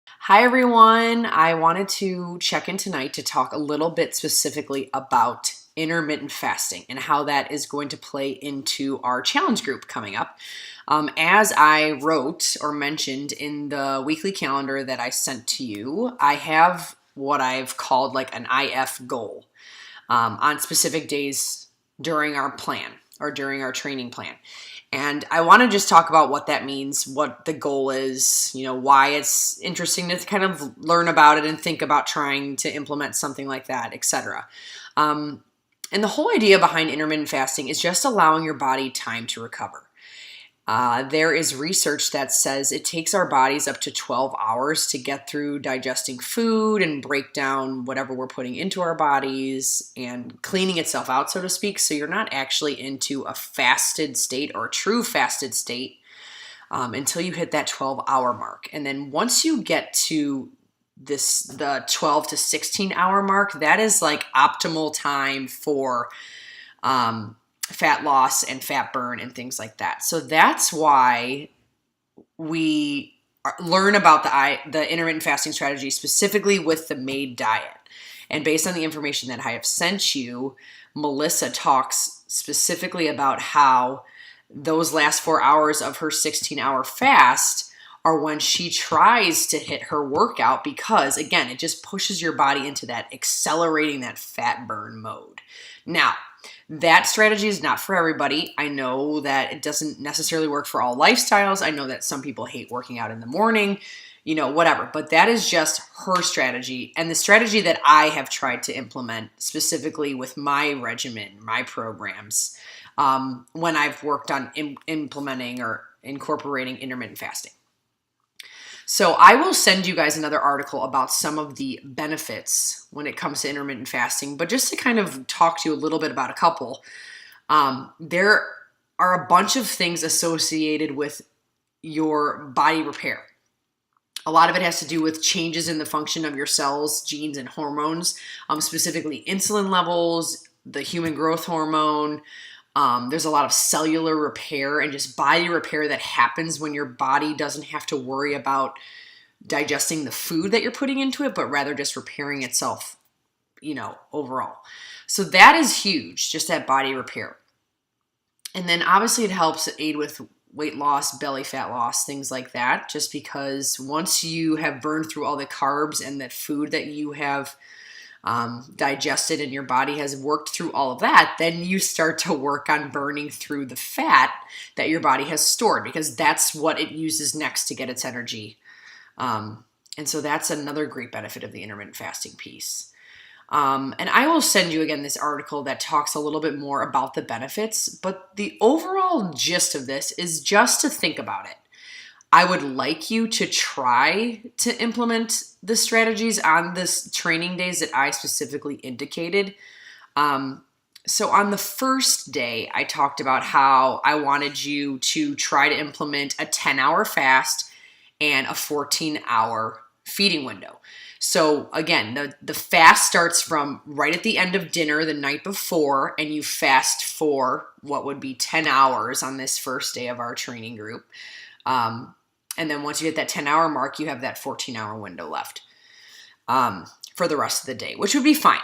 Hi, everyone. I wanted to check in tonight to talk a little bit specifically about intermittent fasting and how that is going to play into our challenge group coming up. As I wrote or mentioned in the weekly calendar that I sent to you, I have what I've called like an IF goal on specific days during our plan or during our training plan. And I want to just talk about what that means, what the goal is, why it's interesting to kind of learn about it and think about trying to implement something like that, etc. And the whole idea behind intermittent fasting is just allowing your body time to recover. There is research that says it takes our bodies up to 12 hours to get through digesting food and break down whatever we're putting into our bodies and cleaning itself out, so to speak. So you're not actually into a fasted state or a true fasted state until you hit that 12-hour mark. And then once you get to the 12 to 16-hour mark, that is like optimal time for fat loss and fat burn and things like that. So that's why we learn about the intermittent fasting strategy specifically with the MAID diet. And based on the information that I have sent you, Melissa talks specifically about how those last 4 hours of her 16-hour fast are when she tries to hit her workout because, again, it just pushes your body into that accelerating that fat burn mode. Now, that strategy is not for everybody. I know that it doesn't necessarily work for all lifestyles. I know that some people hate working out in the morning, whatever. But that is just her strategy and the strategy that I have tried to implement specifically with my regimen, my programs, when I've worked on implementing or incorporating intermittent fasting. So I will send you guys another article about some of the benefits when it comes to intermittent fasting, but just to kind of talk to you a little bit about a couple, there are a bunch of things associated with your body repair. A lot of it has to do with changes in the function of your cells, genes, and hormones, specifically insulin levels, the human growth hormone. There's a lot of cellular repair and just body repair that happens when your body doesn't have to worry about digesting the food that you're putting into it, but rather just repairing itself, overall. So that is huge, just that body repair. And then obviously it helps aid with weight loss, belly fat loss, things like that, just because once you have burned through all the carbs and that food that you have digested and your body has worked through all of that, then you start to work on burning through the fat that your body has stored because that's what it uses next to get its energy. And so that's another great benefit of the intermittent fasting piece. And I will send you again this article that talks a little bit more about the benefits, but the overall gist of this is just to think about it. I would like you to try to implement the strategies on this training days that I specifically indicated. So on the first day, I talked about how I wanted you to try to implement a 10-hour fast and a 14-hour feeding window. So again, the fast starts from right at the end of dinner the night before, and you fast for what would be 10 hours on this first day of our training group. And then once you hit that 10-hour mark, you have that 14-hour window left for the rest of the day, which would be fine.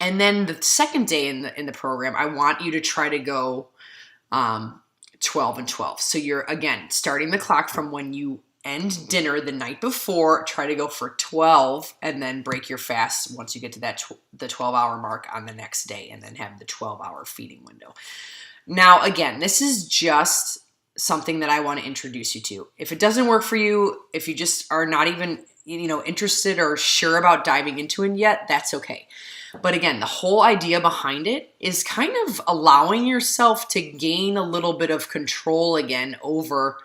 And then the second day in the program, I want you to try to go 12 and 12. So you're, again, starting the clock from when you end dinner the night before, try to go for 12, and then break your fast once you get to the 12-hour mark on the next day, and then have the 12-hour feeding window. Now, again, this is just something that I want to introduce you to. If it doesn't work for you, if you just are not even, interested or sure about diving into it yet, that's okay. But again, the whole idea behind it is kind of allowing yourself to gain a little bit of control again over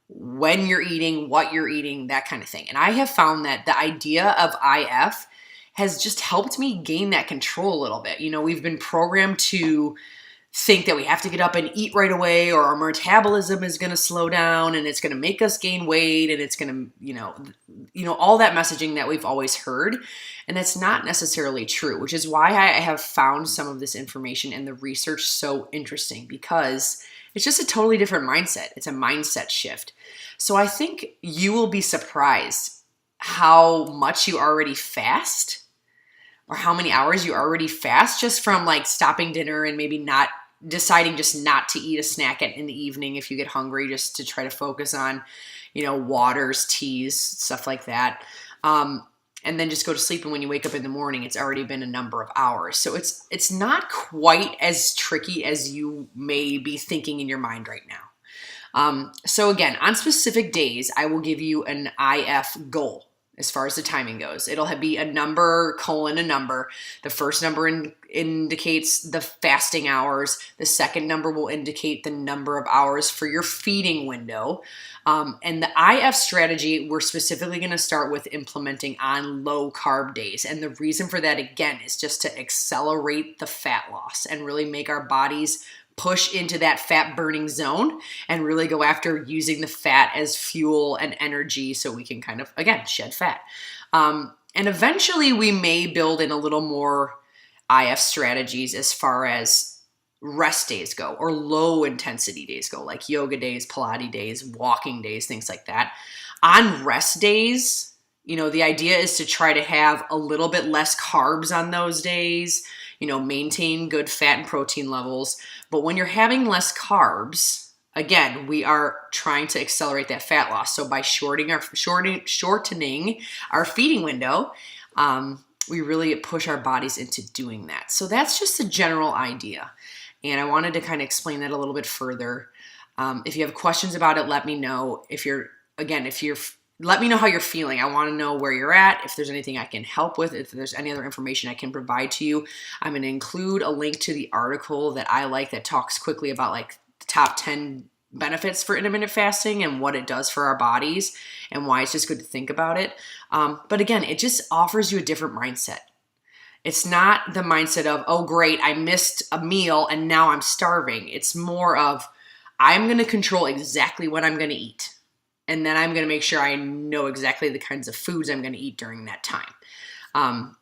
when you're eating, what you're eating, that kind of thing. And I have found that the idea of IF has just helped me gain that control a little bit. We've been programmed to think that we have to get up and eat right away or our metabolism is going to slow down and it's going to make us gain weight and it's going to, all that messaging that we've always heard. And that's not necessarily true, which is why I have found some of this information and the research so interesting, because It's just a totally different mindset. It's a mindset shift. So I think you will be surprised how much you already fast, or how many hours you already fast just from like stopping dinner and maybe not deciding just not to eat a snack in the evening if you get hungry, just to try to focus on, waters, teas, stuff like that. And then just go to sleep. And when you wake up in the morning, it's already been a number of hours. So it's not quite as tricky as you may be thinking in your mind right now. So again, on specific days, I will give you an IF goal as far as the timing goes. It'll be a number, colon, a number. The first number indicates the fasting hours. The second number will indicate the number of hours for your feeding window. And the IF strategy, we're specifically going to start with implementing on low carb days. And the reason for that, again, is just to accelerate the fat loss and really make our bodies push into that fat burning zone and really go after using the fat as fuel and energy so we can kind of, again, shed fat. And eventually we may build in a little more IF strategies as far as rest days go, or low intensity days go, like yoga days, Pilates days, walking days, things like that. On rest days, the idea is to try to have a little bit less carbs on those days, maintain good fat and protein levels. But when you're having less carbs, again, we are trying to accelerate that fat loss. So by shortening our feeding window, we really push our bodies into doing that. So that's just a general idea. And I wanted to kind of explain that a little bit further. If you have questions about it, let me know. Let me know how you're feeling. I want to know where you're at, if there's anything I can help with, if there's any other information I can provide to you. I'm going to include a link to the article that I like that talks quickly about like the top 10 benefits for intermittent fasting and what it does for our bodies and why it's just good to think about it. But again, it just offers you a different mindset. It's not the mindset of, oh, great, I missed a meal and now I'm starving. It's more of, I'm going to control exactly what I'm going to eat. And then I'm going to make sure I know exactly the kinds of foods I'm going to eat during that time.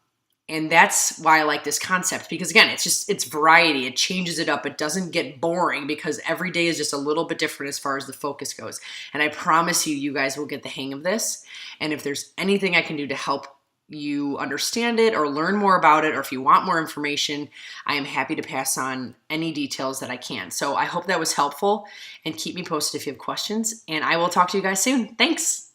And that's why I like this concept, because again, it's variety. It changes it up. It doesn't get boring because every day is just a little bit different as far as the focus goes. And I promise you guys will get the hang of this. And if there's anything I can do to help you understand it or learn more about it, or if you want more information, I am happy to pass on any details that I can. So I hope that was helpful, and keep me posted if you have questions, and I will talk to you guys soon. Thanks.